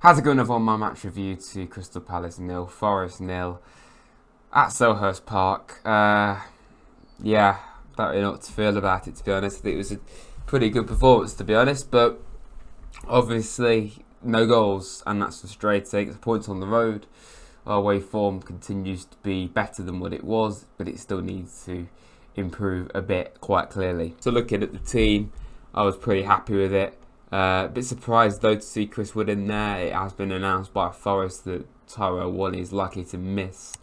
How's it going, everyone? My match review to Crystal Palace 0, Forest 0 at Selhurst Park. Yeah, don't really know what to feel about it, to be honest. I think it was a pretty good performance, to be honest, but obviously no goals, and that's frustrating. It's a point on the road. Our away form continues to be better than what it was, but it still needs to improve a bit, quite clearly. So looking at the team, I was pretty happy with it. A bit surprised though to see Chris Wood in there. It has been announced by Forest that Tyrell Wally is likely to miss,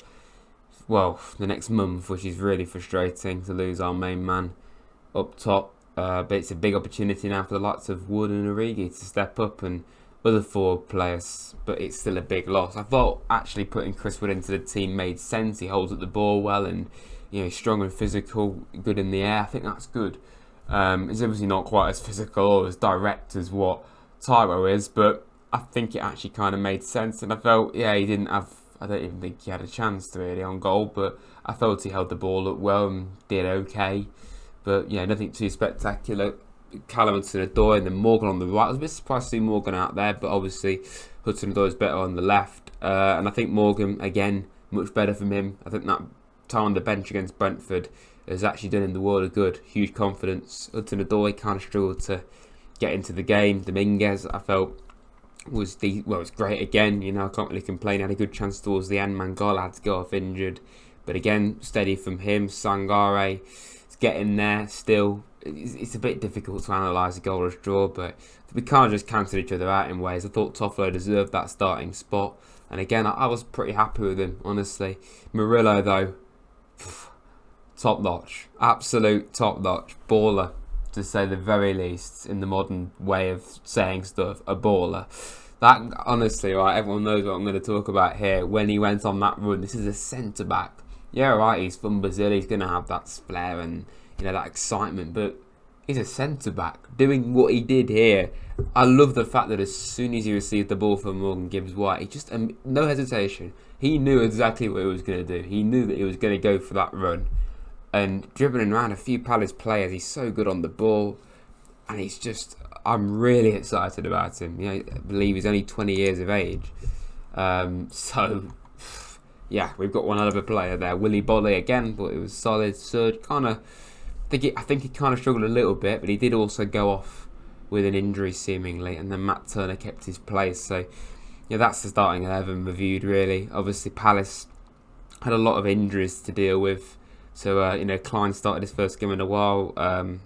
well, the next month, which is really frustrating to lose our main man up top. But it's a big opportunity now for the likes of Wood and Origi to step up and other forward players, but it's still a big loss. I thought actually putting Chris Wood into the team made sense. He holds up the ball well and strong and physical, good in the air. I think that's good. He's obviously not quite as physical or as direct as what Tyro is, but I think it actually kind of made sense. And I felt, he didn't have, I don't even think he had a chance to really on goal, but I felt he held the ball up well and did okay. But nothing too spectacular. Callum Hudson-Odoi and then Morgan on the right. I was a bit surprised to see Morgan out there, but obviously Hudson-Odoi is better on the left. And I think Morgan, again, much better from him. I think that time on the bench against Brentford has actually done him the world of good. Huge confidence. Hudson-Odoi kind of struggled to get into the game. Dominguez, I felt, was great again. I can't really complain. He had a good chance towards the end. Mangala had to go off injured. But again, steady from him. Sangare is getting there still. It's a bit difficult to analyse a goalless draw, but we can't just cancel each other out in ways. I thought Toffolo deserved that starting spot. And again, I was pretty happy with him, honestly. Murillo, though, top notch, absolute top notch, baller, to say the very least, in the modern way of saying stuff, a baller. That, honestly, right, everyone knows what I'm going to talk about here. When he went on that run, this is a centre back. Yeah, right, he's from Brazil, he's going to have that flair and that excitement, but he's a centre back doing what he did here. I love the fact that as soon as he received the ball from Morgan Gibbs-White, he just no hesitation. He knew exactly what he was going to do. He knew that he was going to go for that run. And dribbling around a few Palace players, he's so good on the ball. And he's just, I'm really excited about him. I believe he's only 20 years of age. We've got one other player there. Willy Boly again, but it was solid. Serge I think he kind of struggled a little bit, but he did also go off with an injury seemingly. And then Matt Turner kept his place. So, that's the starting 11 reviewed really. Obviously, Palace had a lot of injuries to deal with. So, Klein started his first game in a while. I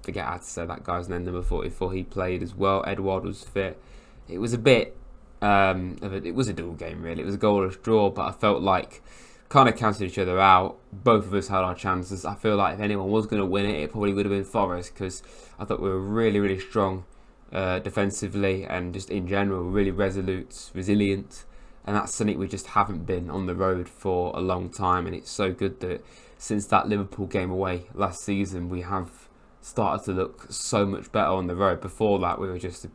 forget how to say that guy's name, number 44. He played as well. Edouard was fit. It was a bit it was a dual game, really. It was a goalless draw, but I felt like kind of cancelled each other out. Both of us had our chances. I feel like if anyone was going to win it, it probably would have been Forest, because I thought we were really, really strong defensively and just in general, really resolute, resilient. And that's something we just haven't been on the road for a long time. And it's so good that since that Liverpool game away last season, we have started to look so much better on the road. Before that, we were just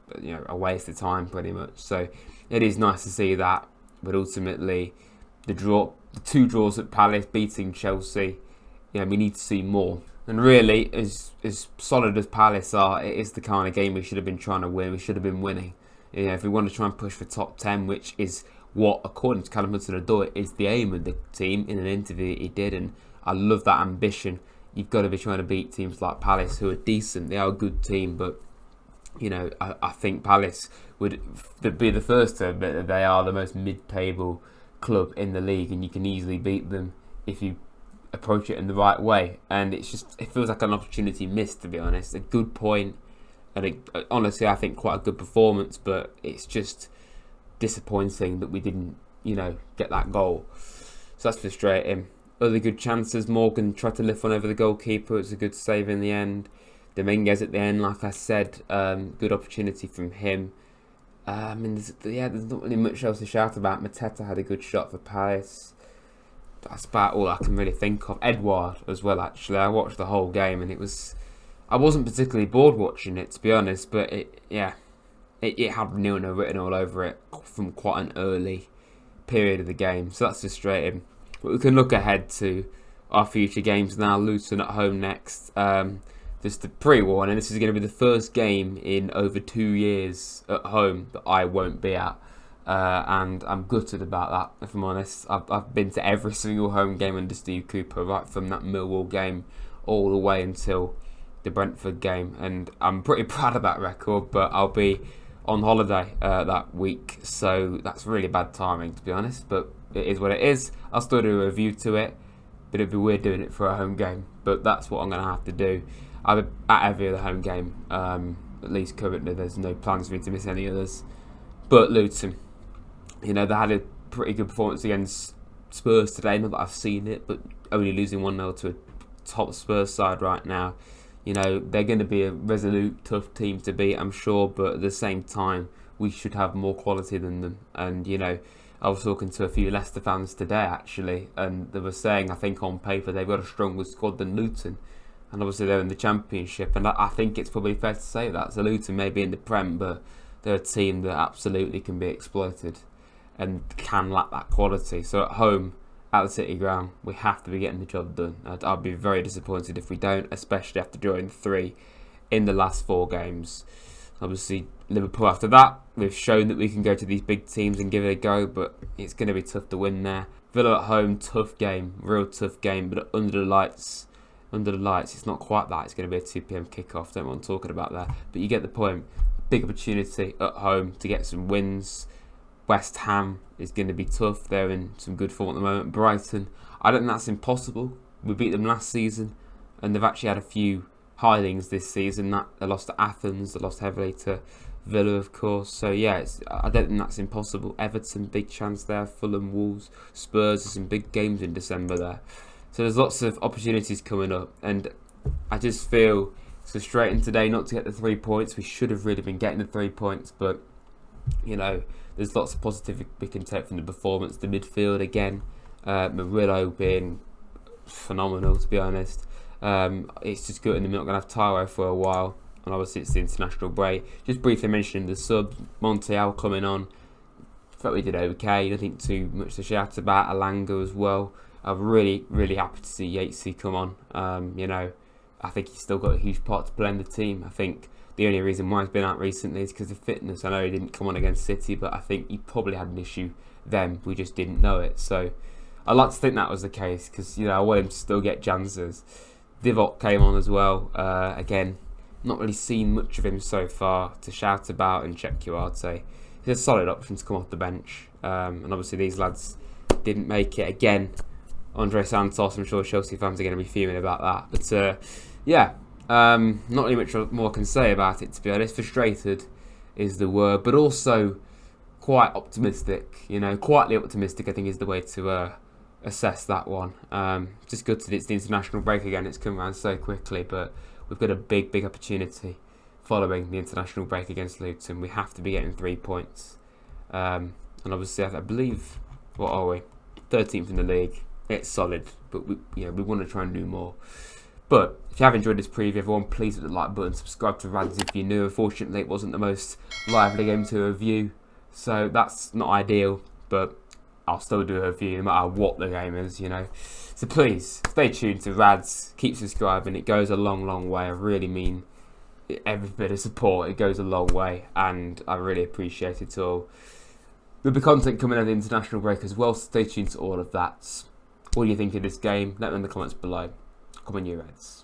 a waste of time pretty much. So it is nice to see that. But ultimately, the two draws at Palace, beating Chelsea, we need to see more. And really, as solid as Palace are, it is the kind of game we should have been trying to win. We should have been winning. If we want to try and push for top 10, which is what, according to Callum Hudson-Odoi, is the aim of the team in an interview he did. And I love that ambition. You've got to be trying to beat teams like Palace, who are decent. They are a good team, but I think Palace would be the first to admit that they are the most mid-table club in the league, and you can easily beat them if you approach it in the right way. And it feels like an opportunity missed, to be honest. A good point, and honestly, I think quite a good performance, but it's just disappointing that we didn't, get that goal. So that's frustrating. Other good chances. Morgan tried to lift one over the goalkeeper. It's a good save in the end. Dominguez at the end, like I said, good opportunity from him. There's not really much else to shout about. Mateta had a good shot for Palace. That's about all I can really think of. Edouard as well, actually. I watched the whole game and I wasn't particularly bored watching it, to be honest, but it had 0-0 written all over it from quite an early period of the game. So that's frustrating. But we can look ahead to our future games now. Luton at home next. Just a pre-warning, this is going to be the first game in over 2 years at home that I won't be at. and I'm gutted about that, if I'm honest. I've been to every single home game under Steve Cooper, right from that Millwall game all the way until the Brentford game, and I'm pretty proud of that record, but I'll be on holiday that week, so that's really bad timing, to be honest, but it is what it is. I'll still do a review to it, but it'd be weird doing it for a home game, but that's what I'm going to have to do. I'll be at every other home game, at least currently. There's no plans for me to miss any others. But Luton, they had a pretty good performance against Spurs today, not that I've seen it, but only losing 1-0 to a top Spurs side right now. They're going to be a resolute, tough team to beat, I'm sure, but at the same time, we should have more quality than them. And, I was talking to a few Leicester fans today, actually, and they were saying, I think on paper, they've got a stronger squad than Luton. And obviously, they're in the Championship, and I think it's probably fair to say that. So Luton may be in the Prem, but they're a team that absolutely can be exploited and can lack that quality. So at home, at the City Ground, we have to be getting the job done. I'll be very disappointed if we don't, especially after drawing 3 in the last 4 games. Obviously, Liverpool after that, we've shown that we can go to these big teams and give it a go, but it's going to be tough to win there. Villa at home, tough game, real tough game, but under the lights, it's not quite that. It's going to be a 2 p.m. kickoff. Don't know what I'm talking about there, but you get the point. Big opportunity at home to get some wins. West Ham is going to be tough. They're in some good form at the moment. Brighton, I don't think that's impossible. We beat them last season, and they've actually had a few hidings this season. They lost to Athens, they lost heavily to Villa, of course. So yeah, I don't think that's impossible. Everton, big chance there. Fulham, Wolves, Spurs, there's some big games in December there. So there's lots of opportunities coming up, and I just feel it's frustrating today not to get the 3 points. We should have really been getting the 3 points, but there's lots of positive we can take from the performance. The midfield again, Murillo being phenomenal, to be honest. It's just good, and they're not going to have Taro for a while, and obviously it's the international break. Just briefly mentioning the subs, Montiel coming on. I thought we did okay, nothing too much to shout about. Alanga as well. I'm really, really happy to see Yatesy come on. I think he's still got a huge part to play in the team. I think the only reason why he's been out recently is because of fitness. I know he didn't come on against City, but I think he probably had an issue then. We just didn't know it. So I'd like to think that was the case because, I want him to still get chances. Divock came on as well. Again, not really seen much of him so far to shout about, and Czechia, I'd say. He's a solid option to come off the bench. And obviously these lads didn't make it again. Andre Santos, I'm sure Chelsea fans are going to be fuming about that. But not really much more I can say about it, to be honest. Frustrated is the word, but also quite optimistic. Quietly optimistic, I think, is the way to assess that one. Just good that it's the international break again. It's come around so quickly, but we've got a big, big opportunity following the international break against Luton. We have to be getting 3 points. And obviously, I believe, what are we? 13th in the league. It's solid, but we want to try and do more. But if you have enjoyed this preview, everyone, please hit the like button, subscribe to Rads if you're new. Unfortunately, it wasn't the most lively game to review, so that's not ideal, but I'll still do a review no matter what the game is, So please, stay tuned to Rads, keep subscribing, it goes a long, long way. I really mean every bit of support, it goes a long way, and I really appreciate it all. There'll be content coming out of the international break as well, so stay tuned to all of that. What do you think of this game? Let me know in the comments below. Come on, you Reds.